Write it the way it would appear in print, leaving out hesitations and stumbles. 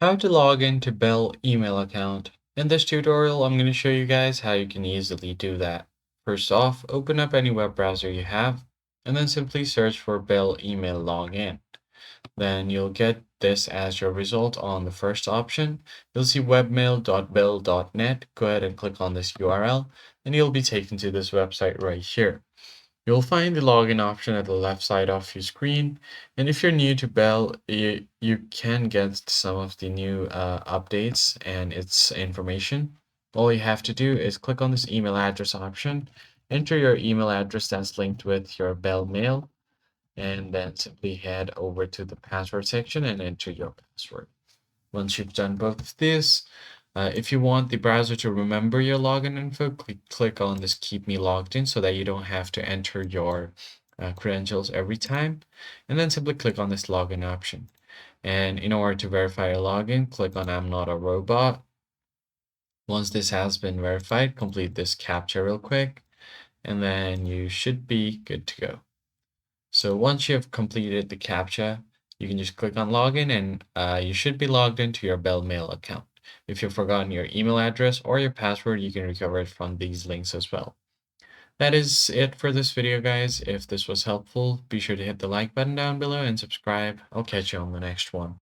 How to log into Bell email account. In this tutorial, I'm going to show you guys how you can easily do that. First off, open up any web browser you have, and then simply search for Bell email login. Then you'll get this as your result on the first option. You'll see webmail.bell.net. Go ahead and click on this URL, and you'll be taken to this website right here. You'll find the login option at the left side of your screen. And if you're new to Bell, you can get some of the new updates and its information. All you have to do is click on this email address option, enter your email address that's linked with your Bell mail, and then simply head over to the password section and enter your password. Once you've done both of these, if you want the browser to remember your login info, click on this Keep Me Logged In so that you don't have to enter your credentials every time. And then simply click on this login option. And in order to verify your login, click on I'm not a robot. Once this has been verified, complete this CAPTCHA real quick, and then you should be good to go. So once you have completed the CAPTCHA, you can just click on login and you should be logged into your Bell Mail account. If you've forgotten your email address or your password, you can recover it from these links as well. That is it for this video, guys. If this was helpful, be sure to hit the like button down below and subscribe. I'll catch you on the next one.